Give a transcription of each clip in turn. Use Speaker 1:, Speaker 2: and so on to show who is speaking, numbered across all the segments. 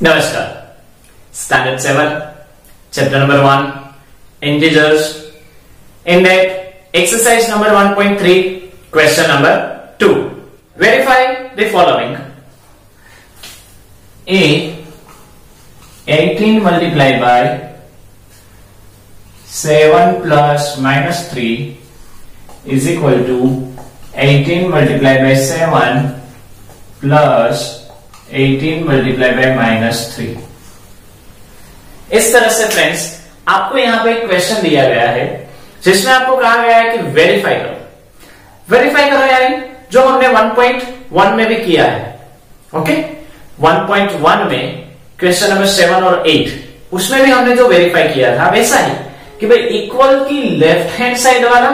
Speaker 1: नमस्कार। Standard 7 chapter number 1 integers in that exercise number 1.3 question number 2 verify the following a 18 multiplied by 7 plus minus 3 is equal to 18 multiplied by 7 plus 18 multiply bye -3। इस तरह से friends आपको यहां पे एक question दिया गया है जिसमें आपको कहा गया है कि वेरीफाई करो यानी जो हमने 1.1 में भी किया है। ओके, 1.1 में क्वेश्चन नंबर 7 और 8 उसमें भी हमने जो वेरीफाई किया था वैसा ही कि भाई इक्वल की लेफ्ट हैंड साइड वाला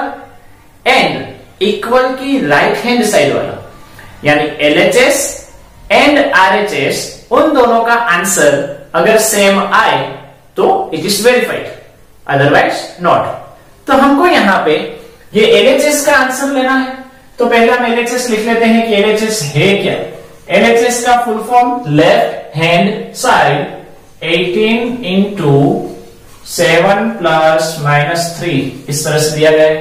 Speaker 1: एंड इक्वल की राइट हैंड साइड वाला यानी LHS एंड RHS उन दोनों का आंसर अगर सेम आए तो it is verified, otherwise not. तो हमको यहां पे ये LHS का आंसर लेना है तो पहले हम LHS लिख लेते हैं कि LHS है क्या। LHS का full form left hand side 18 into 7 plus -3 इस तरह से दिया गया है।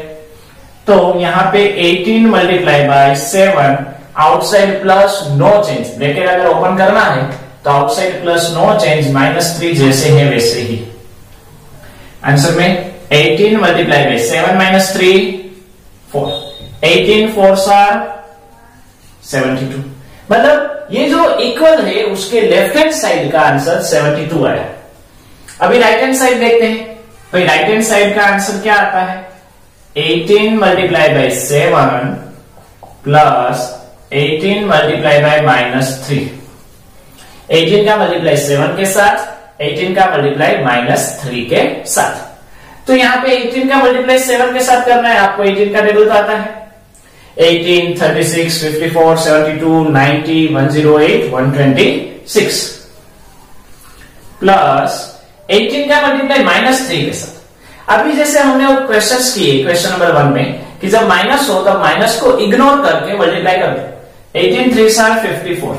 Speaker 1: तो यहां पे 18 multiply by 7 outside plus no change, bracket अगर ओपन करना है तो आउटसाइड प्लस नो चेंज -3 जैसे है वैसे ही। आंसर में 18 मल्टीप्लाई बाय 7 -3 4, 18 4s are 72। मतलब ये जो इक्वल है उसके लेफ्ट हैंड साइड का आंसर 72 आया। अभी राइट हैंड साइड देखते हैं। भाई राइट हैंड साइड का आंसर क्या आता है 18 multiply by 7 plus 18 multiply bye -3। 18 का मल्टीप्लाई 7 के साथ 18 का मल्टीप्लाई -3 के साथ। तो यहां पे 18 का मल्टीप्लाई 7 के साथ करना है आपको। 18 का टेबल तो आता है 18, 36, 54, 72, 90, 108, 126 प्लस 18 का मल्टीप्लाई -3 के साथ। अभी जैसे हमने वो क्वेश्चंस किए क्वेश्चन नंबर 1 में कि जब माइनस हो तब माइनस को इग्नोर करके मल्टीप्लाई कर दो। 18 3s are 54।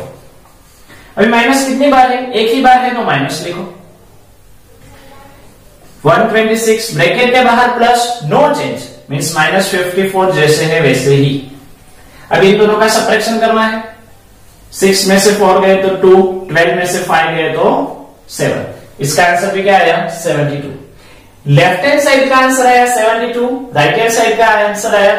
Speaker 1: अभी माइनस कितनी बार है, एक ही बार है तो माइनस लिखो। 126 ब्रैकेट के बाहर प्लस नो चेंज मींस -54 जैसे है वैसे ही। अभी इन दोनों का सब्ट्रैक्शन करना है। 6 में से 4 गए तो 2, 12 में से 5 गए तो 7। इसका आंसर भी क्या आया 72। लेफ्ट हैंड साइड का आंसर आया 72, राइट हैंड साइड का आंसर आया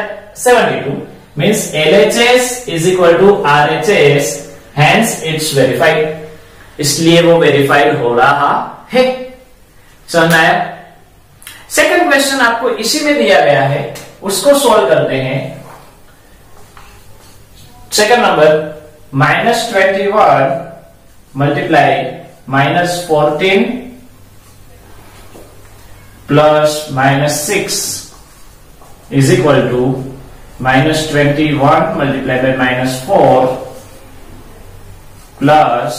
Speaker 1: 72 means LHS is equal to RHS, hence it's verified। इसलिए वो वेरीफाइड हो रहा है। समझ आया। सेकंड क्वेश्चन आपको इसी में दिया गया है, उसको सोल्व करते हैं। Second number -21 multiply -14 plus -6 is equal to -21 multiply by -4 plus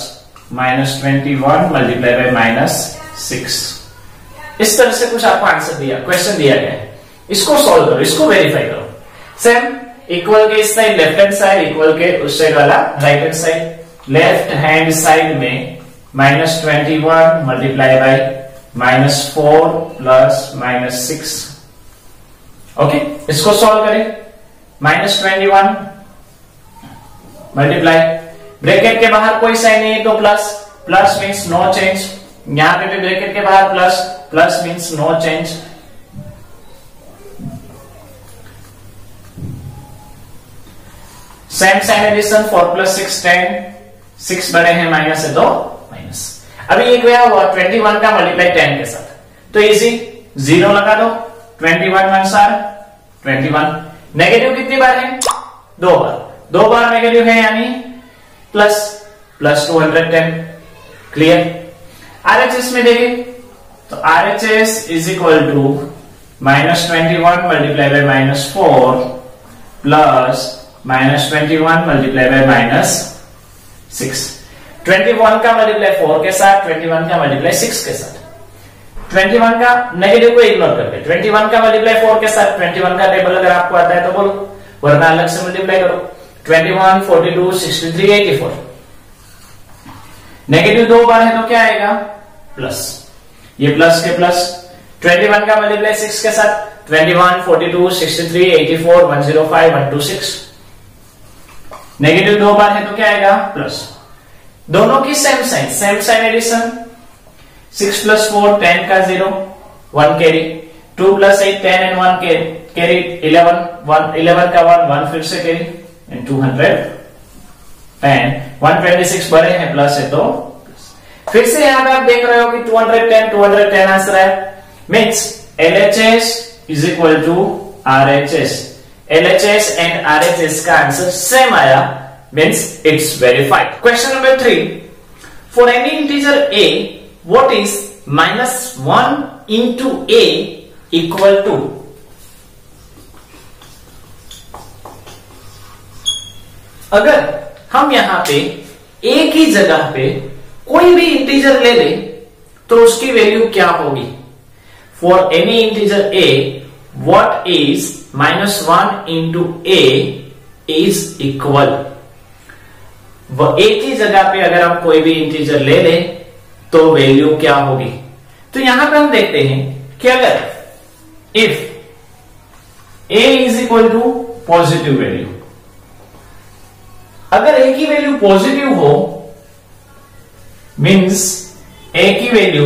Speaker 1: -21 multiply by -6। इस तरह से कुछ आपको आंसर दिया, क्वेश्चन दिया गया है। इसको सॉल्व करो, इसको वेरीफाई करो। सेम इक्वल के इस side left hand side, equal के उस साइड वाला right hand side. Left hand side में -21 मल्टीप्लाई बाय -4 प्लस -6। ओके, इसको सॉल्व करें। -21 मल्टीप्लाई ब्रैकेट के बाहर कोई साइन नहीं है तो plus, plus means no change. यहां पे भी ब्रैकेट के बाहर plus, plus means no change. Same sign addition 4 + 6 10, 6 बड़े हैं माइनस है तो माइनस। अभी एक गया हुआ 21 का मल्टीप्लाई 10 के साथ तो इजी 0 लगा दो। 21 1s are 21। नेगेटिव कितनी बार है 2 बार, 2 बार नेगेटिव है यानी प्लस 210। क्लियर। RHS में देखें तो RHS is equal to -21 multiply by -4 plus -21 multiply by -6। 21 का मल्टीप्लाई 4 के साथ, 21 का मल्टीप्लाई 6 के साथ। 21 का नेगेटिव को इग्नोर करके 21 का मल्टीप्लाई 4 के साथ। 21 का टेबल अगर आपको आता है तो बोलो, वरना अलग से मल्टीप्लाई करो। 21, 42, 63, 84। नेगेटिव 2 बार है तो क्या आएगा? प्लस, ये प्लस के प्लस। 21 का मल्टीप्लाई 6 के साथ 21, 42, 63, 84, 105, 126। नेगेटिव 2 बार है तो क्या आएगा? प्लस। दोनों की सेम साइन एडिशन। 6 प्लस 4 10 का 0 1 कैरी, 2 प्लस 8 10 एंड 1 कैरी 11 का 1 फिर से कैरी एंड 210 126 बड़े हैं प्लस है तो फिर से यहां पे आप देख रहे हो कि 210 आंसर है। Means LHS is equal to RHS। LHS and RHS का आंसर सेम आया, means it's verified. Question number 3, for any integer a what is -1 into a equal to? अगर हम यहां पे a की जगह पे कोई भी इंटीजर ले ले तो उसकी वैल्यू क्या होगी? For any integer a what is -1 into a is equal. a की जगह पे अगर हम कोई भी इंटीजर ले ले तो वैल्यू क्या होगी? तो यहां पे हम देखते हैं कि अगर if a is equal to positive value, अगर a की वैल्यू पॉजिटिव हो मीन्स a की वैल्यू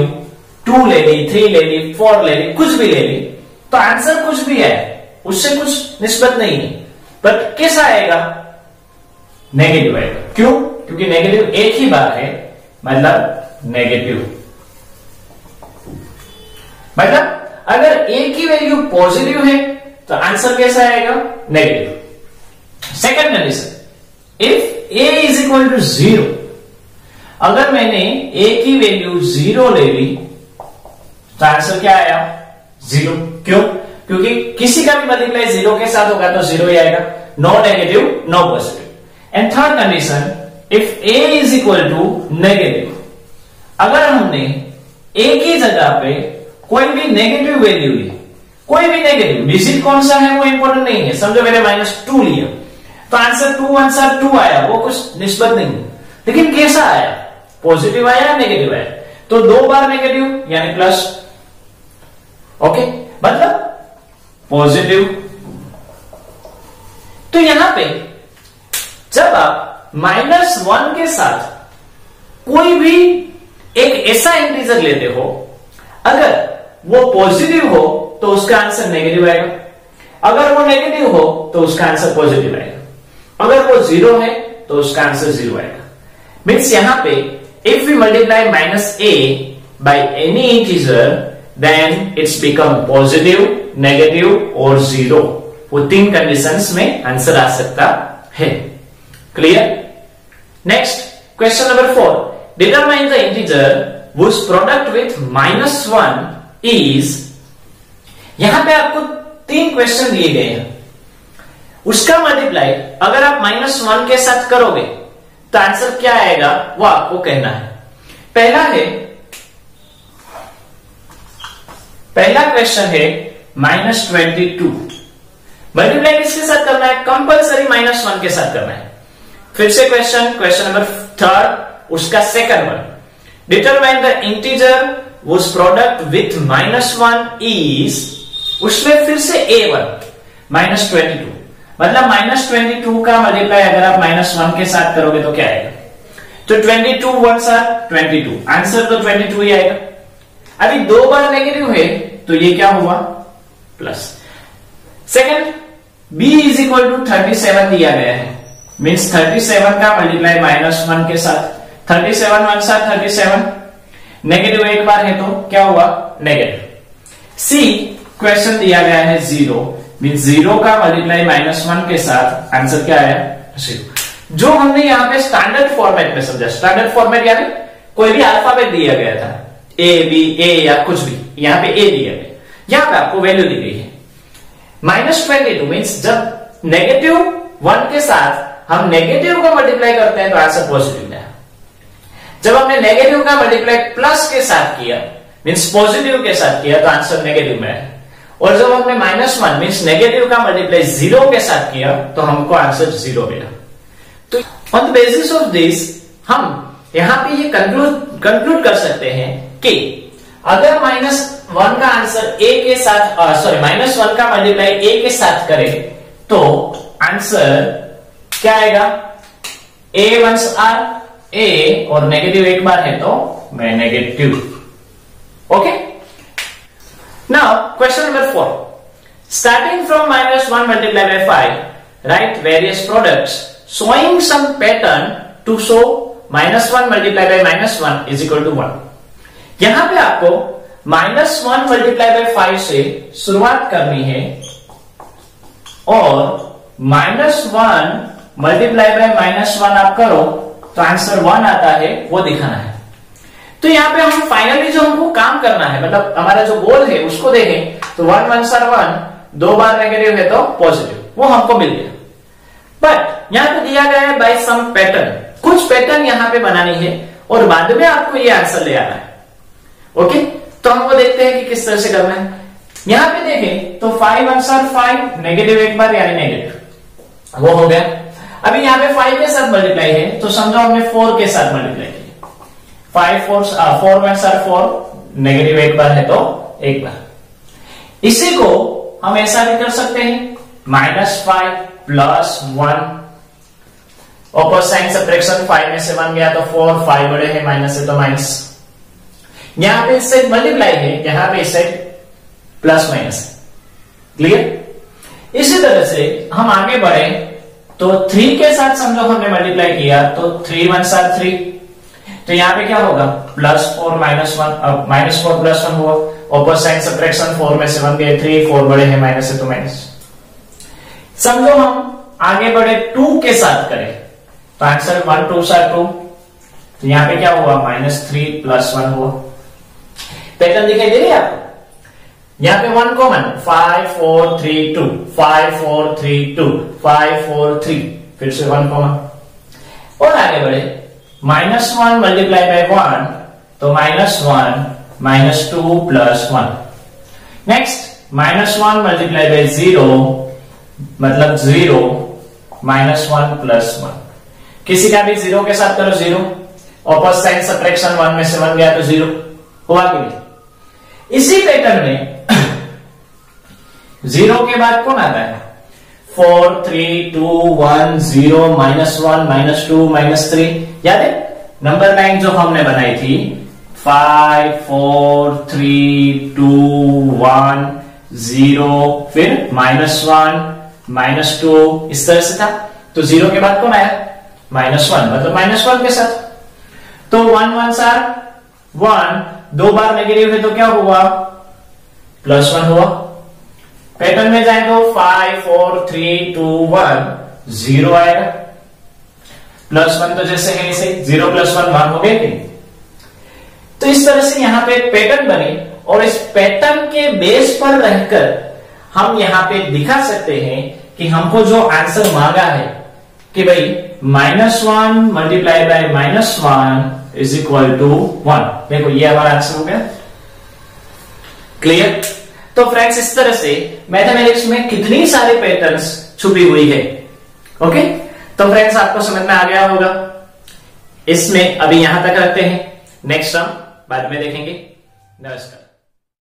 Speaker 1: 2 ले ली, 3 ले ली, 4 ले ली, कुछ भी ले ली तो आंसर कुछ भी है, उससे कुछ निस्बत नहीं है, बट कैसा आएगा? नेगेटिव आएगा। क्यों? क्योंकि नेगेटिव एक ही बार है, मतलब नेगेटिव। मतलब अगर a की वैल्यू पॉजिटिव है तो आंसर कैसा आएगा? Negative. Second condition, if a is equal to 0, अगर मैंने a की वैल्यू 0 ले ली तो आंसर क्या आया? 0। क्यों? क्योंकि किसी का भी मल्टीप्लाई 0 के साथ होगा तो 0 ही आएगा, no negative no positive. And third condition, if a is equal to negative, अगर हमने a की जगह पे कोई भी नेगेटिव वैल्यू ली, कोई भी नेगेटिव डिजिट कौन सा है वो इंपॉर्टेंट नहीं है, समझो मैंने -2 लिया तो आंसर 2 आंसर 2 आया, वो कुछ निस्बत नहीं है, लेकिन कैसा आया? पॉजिटिव आया या नेगेटिव आया? तो 2 बार नेगेटिव यानी प्लस। ओके, मतलब पॉजिटिव। तो यहां पे जब आप -1 के साथ कोई भी एक ऐसा इंटीजर लेते हो, अगर वो पॉजिटिव हो तो उसका आंसर नेगेटिव आएगा, अगर वो नेगेटिव हो तो उसका आंसर पॉजिटिव आएगा, अगर वो 0 है तो उसका आंसर 0 आएगा। मीन्स यहां पे if we multiply -a by any integer then it's become positive, negative और 0। वो 3 कंडीशंस में आंसर आ सकता है। Clear? Next question number 4, determine the integer whose product with -1 is। यहां पे आपको 3 क्वेश्चन दिए गए हैं, उसका मल्टीप्लाई अगर आप -1 के साथ करोगे तो आंसर क्या आएगा वो आपको कहना है। पहला क्वेश्चन है -22, मल्टीप्लाई किसके साथ करना है? कंपलसरी -1 के साथ करना है। फिर से क्वेश्चन नंबर 3, उसका second one, determine the integer whose product with -1 is, उसमें फिर से a1 -22, मतलब -22 का मल्टीप्लाई अगर आप -1 के साथ करोगे तो क्या आएगा? तो 22 1 22, आंसर तो 22 ही आएगा। अभी 2 बार नेगेटिव है तो ये क्या हुआ? Plus. Second, b is equal to 37 दिया गया है, मीन्स 37 का मल्टीप्लाई -1 के साथ, 37 1 37, नेगेटिव एक बार है तो क्या हुआ? नेगेटिव। सी क्वेश्चन दिया गया है 0, मीन्स 0 का मल्टीप्लाई -1 के साथ, आंसर क्या आया? 0। जो हमने यहाँ पे स्टैंडर्ड फॉर्मेट में समझा, स्टैंडर्ड फॉर्मेट यानी कोई भी अल्फाबेट दिया गया था, ए बी ए या कुछ भी, यहाँ पे ए दिया गया, यहाँ पे आपको वैल्यू दी गई है -22, मीन्स जब -1 के साथ हम नेगेटिव को मल्टीप्लाई करते हैं तो आंसर पॉजिटिव है। जब हमने नेगेटिव का मल्टीप्लाई प्लस के साथ किया मीन्स पॉजिटिव के साथ किया तो आंसर नेगेटिव में है, और जब हमने -1 मीन्स नेगेटिव का मल्टीप्लाई 0 के साथ किया तो हमको आंसर 0 मिला। तो on the basis of this हम यहां पे ये कंक्लूड कर सकते हैं कि अगर -1 का आंसर a के साथ -1 का मल्टीप्लाई a के साथ करें तो आंसर क्या आएगा? a वंस आर a और नेगेटिव एक बार है तो मैं negative. Okay, now question number 4, starting from -1 multiply by 5 write various products showing some pattern to show -1 multiply by -1 is equal to 1। यहां पे आपको -1 मल्टीप्लाई बाय 5 से शुरुआत करनी है और -1 मल्टीप्लाई बाय -1 आप करो तो आंसर 1 आता है, वो दिखाना है। तो यहां पे हम फाइनली जो हमको काम करना है, मतलब हमारा जो गोल है उसको देखें तो 1 1 1, 2 बार नेगेटिव है तो पॉजिटिव, वो हमको मिल गया। बट यहां पे दिया गया है बाय सम पैटर्न, कुछ पैटर्न यहां पे बनानी है और बाद में आपको ये आंसर ले आना है। ओके, तो हम वो देखते हैं कि किस तरह से करना है। यहां पे देखें तो 5 आंसर 5, नेगेटिव एक बार यानी नेगेटिव, वो हो गया। अभी यहाँ पे 5 के साथ मल्टीप्लाई है तो समझो हमने 4 के साथ मल्टीप्लाई किया, 4 आंसर 4, नेगेटिव एक बार है तो एक बार। इसी को हम ऐसा भी कर सकते हैं -5 +1, ऑपोजिट साइन सब्ट्रैक्शन, 5 में से 1 गया तो 4, 5 बड़े हैं, माइनस है तो माइनस। यहां पे इस साइड मल्टीप्लाई है, यहां पे इस साइड प्लस माइनस। क्लियर? इसी तरह से हम आगे बढ़े तो 3 के साथ समझो हमने मल्टीप्लाई किया तो 3 1 3, तो यहां पे क्या होगा? +4 -1, -4 +1 हुआ, ऑपोजिट साइन सब्ट्रैक्शन, 4 में से 1 गए 3, 4 बड़े हैं, माइनस है तो माइनस। समझो हम आगे बढ़े 2 के साथ करें तो आंसर 1 2 2, तो यहां पे क्या हुआ? -3 +1 हुआ। पैटर्न दिखाई दे रही है आपको? यहां पे 1 कॉमन, 5 4 3 2, 5 4 3 2, 5 4 3, फिर से 1 कॉमन। और आगे बढ़े -1 मल्टीप्लाई बाय 1 तो -1 -2 +1। नेक्स्ट -1 मल्टीप्लाई बाय 0 मतलब 0 -1 +1। किसी का भी 0 के साथ करो 0, ऑपोजिट साइन सब्ट्रैक्शन, 1 में से 1 गया तो 0 हुआ कि नहीं? इसी पैटर्न में 0 के बाद कौन आता है? 4 3 2 1 0 -1 -2 -3। याद है नंबर लाइन जो हमने बनाई थी 5 4 3 2 1 0, फिर -1 -2, इस तरह से था। तो 0 के बाद कौन आया? -1, मतलब -1 के साथ। तो 1 1 1, 2 बार नेगेटिव है तो क्या हुआ? +1 हुआ। पैटर्न में जाए तो 5 4 3 2 1 0 आएगा, +1 तो जैसे है इसे 0 +1 1 हो गए। तो इस तरह से यहां पे एक पैटर्न बनी और इस पैटर्न के बेस पर रहकर हम यहां पे दिखा सकते हैं कि हमको जो आंसर मांगा है कि भाई -1 multiply by -1 is equal to 1। देखो ये हमारा आंसर हो गया। क्लियर? तो फ्रेंड्स इस तरह से मैथमेटिक्स में कितनी सारे पैटर्न्स छुपी हुई है। ओके, तो फ्रेंड्स आपको समझ में आ गया होगा। इसमें अभी यहां तक रखते हैं, नेक्स्ट हम बाद में देखेंगे। नमस्कार।